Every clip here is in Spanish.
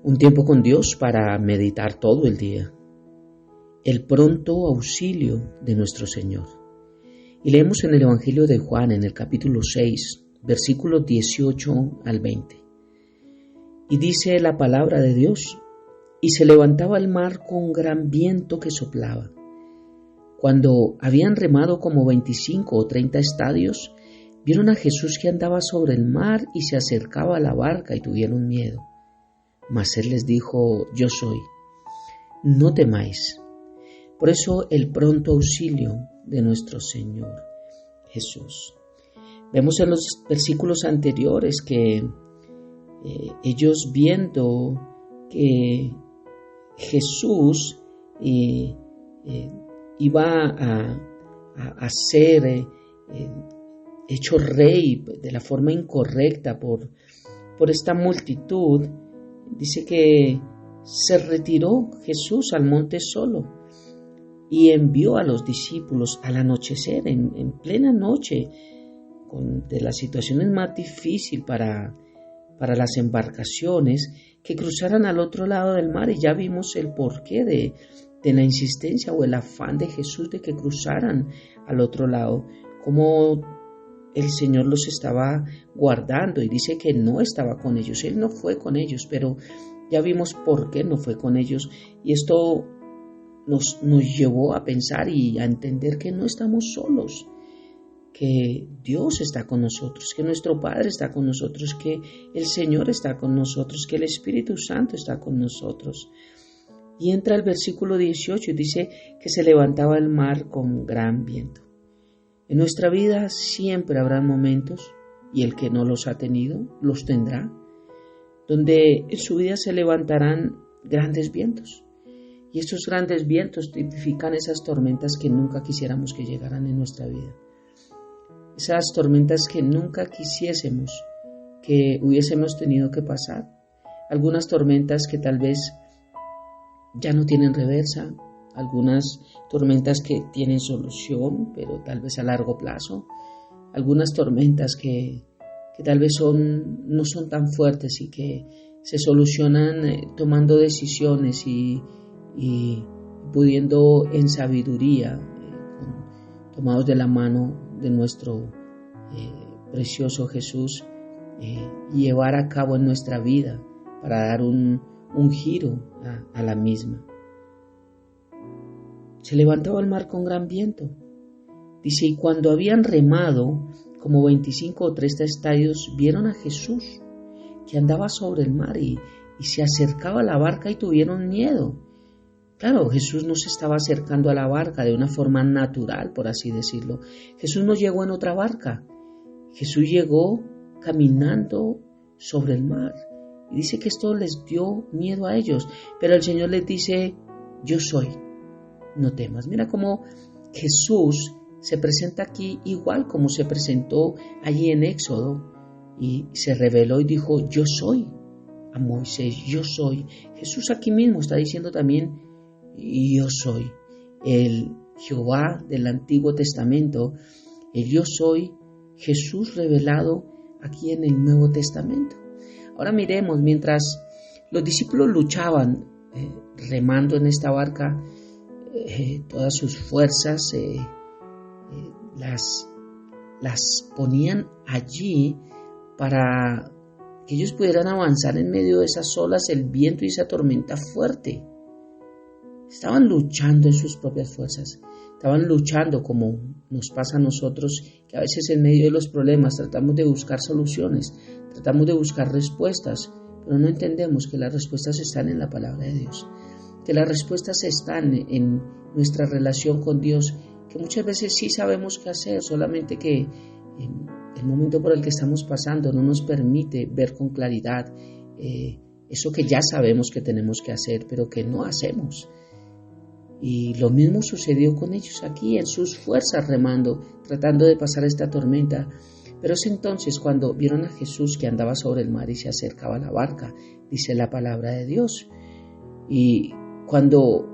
Un tiempo con Dios para meditar todo el día. El pronto auxilio de nuestro Señor. Y leemos en el Evangelio de Juan, en el capítulo 6, versículos 18 al 20. Y dice la palabra de Dios: y se levantaba el mar con gran viento que soplaba. Cuando habían remado como 25 o 30 estadios, vieron a Jesús que andaba sobre el mar y se acercaba a la barca y tuvieron miedo. Mas él les dijo: yo soy, no temáis. Por eso el pronto auxilio de nuestro Señor Jesús. Vemos en los versículos anteriores que ellos, viendo que Jesús iba a ser hecho rey de la forma incorrecta por esta multitud, dice que se retiró Jesús al monte solo y envió a los discípulos al anochecer, en plena noche, de las situaciones más difíciles para las embarcaciones, que cruzaran al otro lado del mar. Y ya vimos el porqué de la insistencia o el afán de Jesús de que cruzaran al otro lado, como el Señor los estaba guardando, y dice que no estaba con ellos. Él no fue con ellos, pero ya vimos por qué no fue con ellos, y esto nos llevó a pensar y a entender que no estamos solos, que Dios está con nosotros, que nuestro Padre está con nosotros, que el Señor está con nosotros, que el Espíritu Santo está con nosotros. Y entra el versículo 18 y dice que se levantaba el mar con gran viento. En nuestra vida siempre habrá momentos, y el que no los ha tenido, los tendrá, donde en su vida se levantarán grandes vientos. Y estos grandes vientos tipifican esas tormentas que nunca quisiéramos que llegaran en nuestra vida. Esas tormentas que nunca quisiésemos que hubiésemos tenido que pasar. Algunas tormentas que tal vez ya no tienen reversa, algunas tormentas que tienen solución, pero tal vez a largo plazo, algunas tormentas que tal vez no son tan fuertes y que se solucionan tomando decisiones y pudiendo en sabiduría, tomados de la mano de nuestro precioso Jesús, llevar a cabo en nuestra vida para dar un giro a la misma. Se levantaba el mar con gran viento. Dice, y cuando habían remado como 25 o 30 estadios, vieron a Jesús que andaba sobre el mar y se acercaba a la barca y tuvieron miedo. Claro, Jesús no se estaba acercando a la barca de una forma natural, por así decirlo. Jesús no llegó en otra barca. Jesús llegó caminando sobre el mar. Y dice que esto les dio miedo a ellos. Pero el Señor les dice: yo soy, no temas. Mira cómo Jesús se presenta aquí igual como se presentó allí en Éxodo. Y se reveló y dijo: yo soy a Moisés, yo soy. Jesús aquí mismo está diciendo también: yo soy el Jehová del Antiguo Testamento, el yo soy Jesús revelado aquí en el Nuevo Testamento. Ahora miremos, mientras los discípulos luchaban remando en esta barca, todas sus fuerzas las ponían allí para que ellos pudieran avanzar en medio de esas olas, el viento y esa tormenta fuerte. Estaban luchando en sus propias fuerzas, estaban luchando como nos pasa a nosotros, que a veces en medio de los problemas tratamos de buscar soluciones, tratamos de buscar respuestas, pero no entendemos que las respuestas están en la palabra de Dios, que las respuestas están en nuestra relación con Dios, que muchas veces sí sabemos qué hacer, solamente que el momento por el que estamos pasando no nos permite ver con claridad eso que ya sabemos que tenemos que hacer, pero que no hacemos. Y lo mismo sucedió con ellos aquí, en sus fuerzas remando, tratando de pasar esta tormenta. Pero es entonces cuando vieron a Jesús que andaba sobre el mar y se acercaba a la barca, dice la palabra de Dios. Y cuando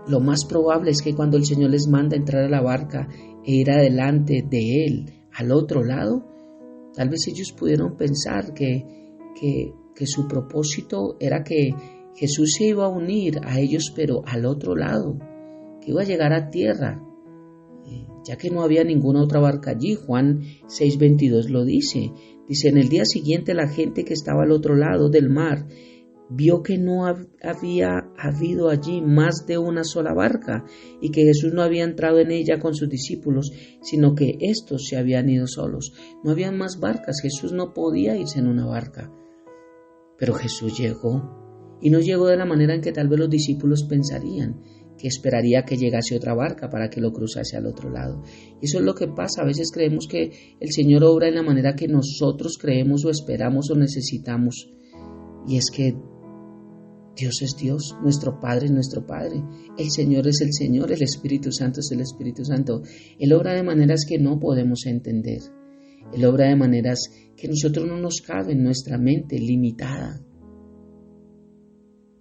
lo más probable es que cuando el Señor les manda entrar a la barca e ir adelante de Él al otro lado, tal vez ellos pudieron pensar que que su propósito era que Jesús se iba a unir a ellos, pero al otro lado, que iba a llegar a tierra, ya que no había ninguna otra barca allí. Juan 6:22 lo dice. Dice, en el día siguiente la gente que estaba al otro lado del mar vio que no había habido allí más de una sola barca y que Jesús no había entrado en ella con sus discípulos, sino que éstos se habían ido solos. No había más barcas, Jesús no podía irse en una barca. Pero Jesús llegó, y no llegó de la manera en que tal vez los discípulos pensarían, que esperaría que llegase otra barca para que lo cruzase al otro lado. Y eso es lo que pasa. A veces creemos que el Señor obra en la manera que nosotros creemos o esperamos o necesitamos. Y es que Dios es Dios, nuestro Padre es nuestro Padre, el Señor es el Señor, el Espíritu Santo es el Espíritu Santo. Él obra de maneras que no podemos entender. Él obra de maneras que nosotros no nos cabe en nuestra mente limitada.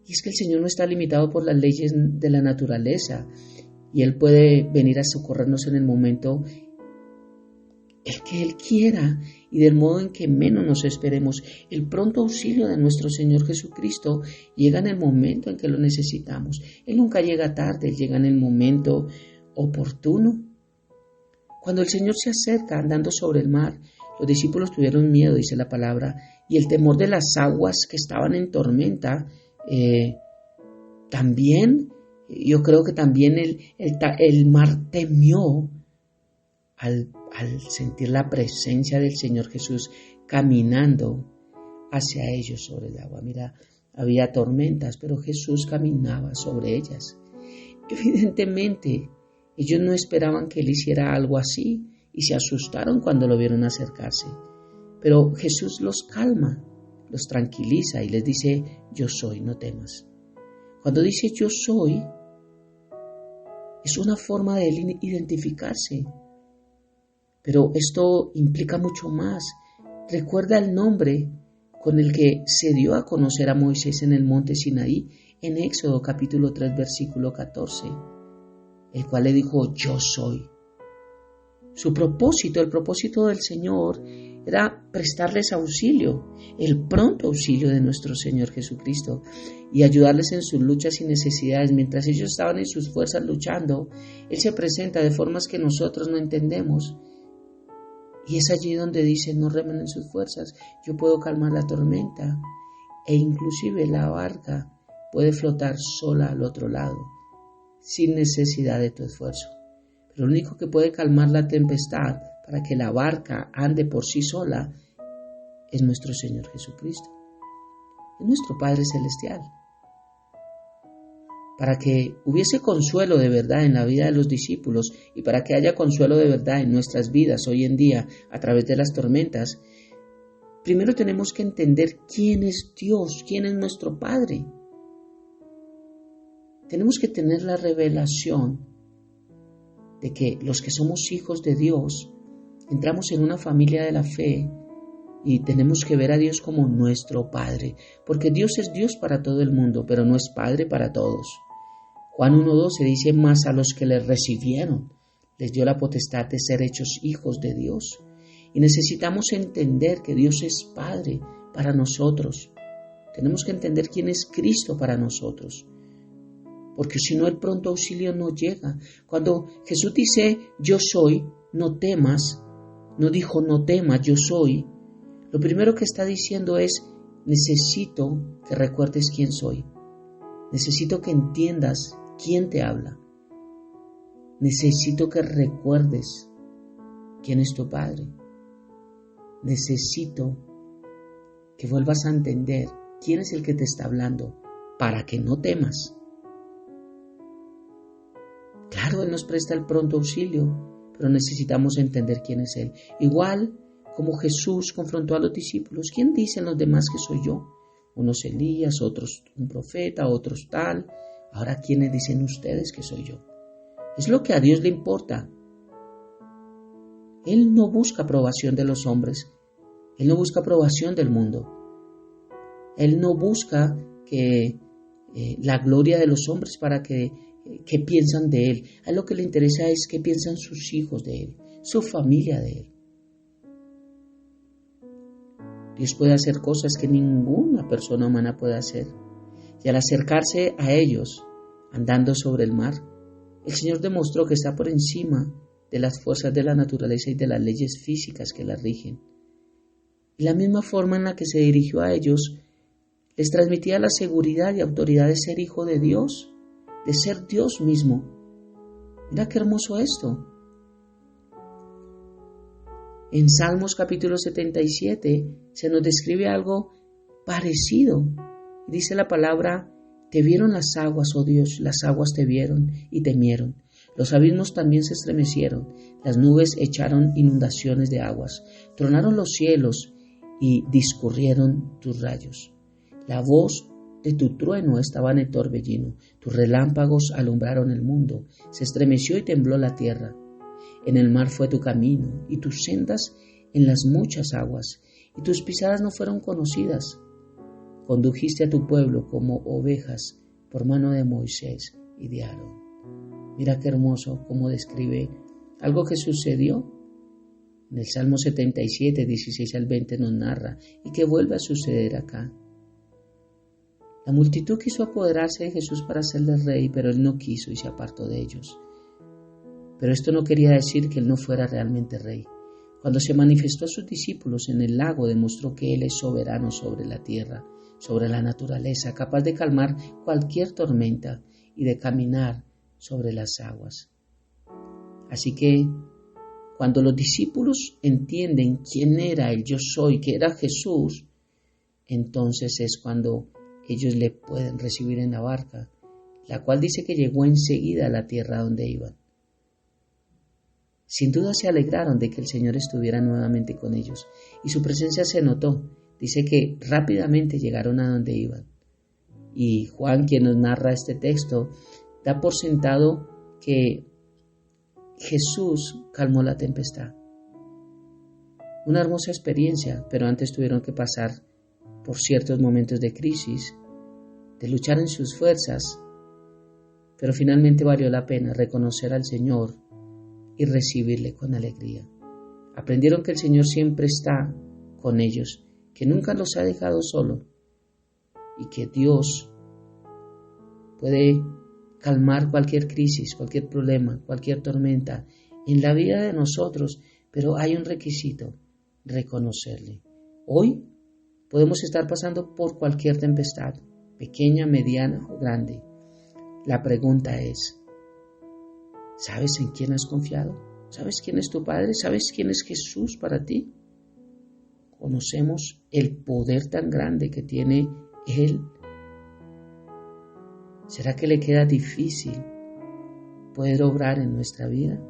Y es que el Señor no está limitado por las leyes de la naturaleza y Él puede venir a socorrernos en el momento el que Él quiera y del modo en que menos nos esperemos. El pronto auxilio de nuestro Señor Jesucristo llega en el momento en que lo necesitamos. Él nunca llega tarde, Él llega en el momento oportuno. Cuando el Señor se acerca andando sobre el mar, los discípulos tuvieron miedo, dice la palabra, y el temor de las aguas que estaban en tormenta. También, yo creo que también el mar temió al sentir la presencia del Señor Jesús caminando hacia ellos sobre el agua. Mira, había tormentas, pero Jesús caminaba sobre ellas. Evidentemente, ellos no esperaban que Él hiciera algo así y se asustaron cuando lo vieron acercarse. Pero Jesús los calma, los tranquiliza y les dice, yo soy, no temas. Cuando dice yo soy, es una forma de Él identificarse. Pero esto implica mucho más. Recuerda el nombre con el que se dio a conocer a Moisés en el monte Sinaí, en Éxodo capítulo 3, versículo 14, el cual le dijo, yo soy. Su propósito, el propósito del Señor, era prestarles auxilio, el pronto auxilio de nuestro Señor Jesucristo, y ayudarles en sus luchas y necesidades. Mientras ellos estaban en sus fuerzas luchando, Él se presenta de formas que nosotros no entendemos. Y es allí donde dice, no remen en sus fuerzas, yo puedo calmar la tormenta, e inclusive la barca puede flotar sola al otro lado, sin necesidad de tu esfuerzo. Pero lo único que puede calmar la tempestad para que la barca ande por sí sola es nuestro Señor Jesucristo, es nuestro Padre Celestial. Para que hubiese consuelo de verdad en la vida de los discípulos y para que haya consuelo de verdad en nuestras vidas hoy en día a través de las tormentas, primero tenemos que entender quién es Dios, quién es nuestro Padre. Tenemos que tener la revelación de que los que somos hijos de Dios entramos en una familia de la fe y tenemos que ver a Dios como nuestro Padre, porque Dios es Dios para todo el mundo, pero no es Padre para todos. Juan 1:12 dice, mas a los que le recibieron, les dio la potestad de ser hechos hijos de Dios. Y necesitamos entender que Dios es Padre para nosotros. Tenemos que entender quién es Cristo para nosotros, porque si no el pronto auxilio no llega. Cuando Jesús dice, yo soy, no temas, no dijo no temas, yo soy, lo primero que está diciendo es, necesito que recuerdes quién soy. Necesito que entiendas quién te habla. Necesito que recuerdes quién es tu Padre. Necesito que vuelvas a entender quién es el que te está hablando para que no temas. Claro, Él nos presta el pronto auxilio, pero necesitamos entender quién es Él. Igual como Jesús confrontó a los discípulos, ¿quién dicen los demás que soy yo? Unos Elías, otros un profeta, otros tal. Ahora, ¿quiénes dicen ustedes que soy yo? Es lo que a Dios le importa. Él no busca aprobación de los hombres. Él no busca aprobación del mundo. Él no busca que la gloria de los hombres para que piensan de Él. A él lo que le interesa es qué piensan sus hijos de Él, su familia de Él. Dios puede hacer cosas que ninguna persona humana puede hacer. Y al acercarse a ellos, andando sobre el mar, el Señor demostró que está por encima de las fuerzas de la naturaleza y de las leyes físicas que la rigen. Y la misma forma en la que se dirigió a ellos, les transmitía la seguridad y autoridad de ser hijo de Dios, de ser Dios mismo. Mira qué hermoso esto. En Salmos capítulo 77 se nos describe algo parecido. Dice la palabra: te vieron las aguas, oh Dios, las aguas te vieron y temieron. Los abismos también se estremecieron, las nubes echaron inundaciones de aguas, tronaron los cielos y discurrieron tus rayos. La voz de tu trueno estaba en el torbellino, tus relámpagos alumbraron el mundo, se estremeció y tembló la tierra. En el mar fue tu camino, y tus sendas en las muchas aguas, y tus pisadas no fueron conocidas. Condujiste a tu pueblo como ovejas por mano de Moisés y de Aarón. Mira qué hermoso cómo describe algo que sucedió. En el Salmo 77, 16 al 20 nos narra, y que vuelve a suceder acá. La multitud quiso apoderarse de Jesús para hacerle rey, pero él no quiso y se apartó de ellos. Pero esto no quería decir que él no fuera realmente rey. Cuando se manifestó a sus discípulos en el lago, demostró que él es soberano sobre la tierra, sobre la naturaleza, capaz de calmar cualquier tormenta y de caminar sobre las aguas. Así que, cuando los discípulos entienden quién era el yo soy, que era Jesús, entonces es cuando ellos le pueden recibir en la barca, la cual dice que llegó enseguida a la tierra donde iban. Sin duda se alegraron de que el Señor estuviera nuevamente con ellos, y su presencia se notó. Dice que rápidamente llegaron a donde iban. Y Juan, quien nos narra este texto, da por sentado que Jesús calmó la tempestad. Una hermosa experiencia, pero antes tuvieron que pasar por ciertos momentos de crisis, de luchar en sus fuerzas, pero finalmente valió la pena reconocer al Señor y recibirle con alegría. Aprendieron que el Señor siempre está con ellos, que nunca los ha dejado solo y que Dios puede calmar cualquier crisis, cualquier problema, cualquier tormenta en la vida de nosotros, pero hay un requisito: reconocerle. Hoy podemos estar pasando por cualquier tempestad, pequeña, mediana o grande. La pregunta es: ¿sabes en quién has confiado? ¿Sabes quién es tu Padre? ¿Sabes quién es Jesús para ti? ¿Conocemos el poder tan grande que tiene Él? ¿Será que le queda difícil poder obrar en nuestra vida?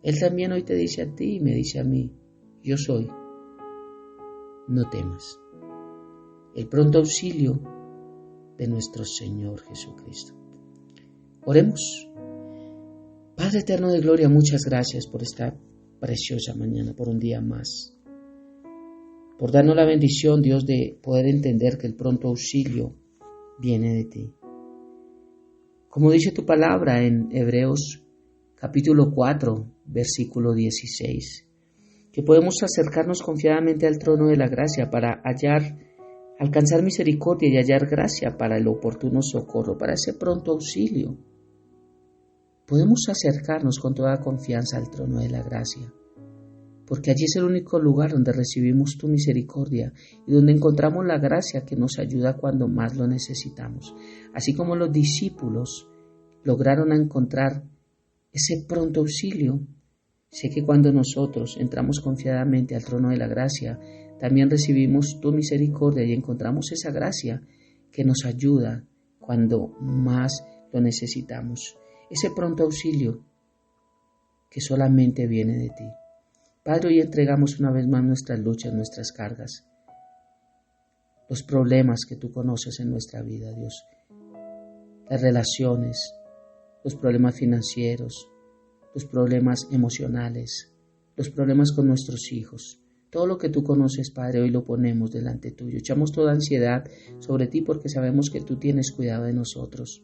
Él también hoy te dice a ti y me dice a mí: yo soy, no temas. El pronto auxilio de nuestro Señor Jesucristo. Oremos. Padre eterno de gloria, muchas gracias por esta preciosa mañana, por un día más, por darnos la bendición, Dios, de poder entender que el pronto auxilio viene de ti. Como dice tu palabra en Hebreos capítulo 4, versículo 16, que podemos acercarnos confiadamente al trono de la gracia para alcanzar misericordia y hallar gracia para el oportuno socorro, para ese pronto auxilio. Podemos acercarnos con toda confianza al trono de la gracia, porque allí es el único lugar donde recibimos tu misericordia y donde encontramos la gracia que nos ayuda cuando más lo necesitamos. Así como los discípulos lograron encontrar ese pronto auxilio, sé que cuando nosotros entramos confiadamente al trono de la gracia, también recibimos tu misericordia y encontramos esa gracia que nos ayuda cuando más lo necesitamos. Ese pronto auxilio que solamente viene de ti. Padre, hoy entregamos una vez más nuestras luchas, nuestras cargas, los problemas que tú conoces en nuestra vida, Dios, las relaciones, los problemas financieros, los problemas emocionales, los problemas con nuestros hijos. Todo lo que tú conoces, Padre, hoy lo ponemos delante tuyo. Echamos toda ansiedad sobre ti porque sabemos que tú tienes cuidado de nosotros.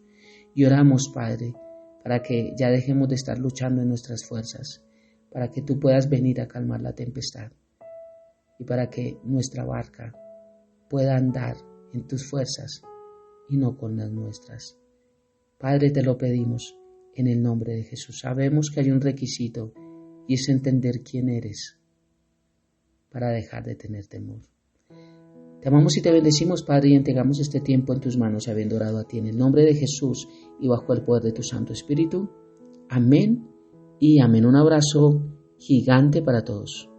Y oramos, Padre, para que ya dejemos de estar luchando en nuestras fuerzas, para que tú puedas venir a calmar la tempestad. y para que nuestra barca pueda andar en tus fuerzas y no con las nuestras. Padre, te lo pedimos en el nombre de Jesús. Sabemos que hay un requisito y es entender quién eres para dejar de tener temor. Te amamos y te bendecimos, Padre, y entregamos este tiempo en tus manos, habiendo orado a ti en el nombre de Jesús y bajo el poder de tu Santo Espíritu. Amén y amén. Un abrazo gigante para todos.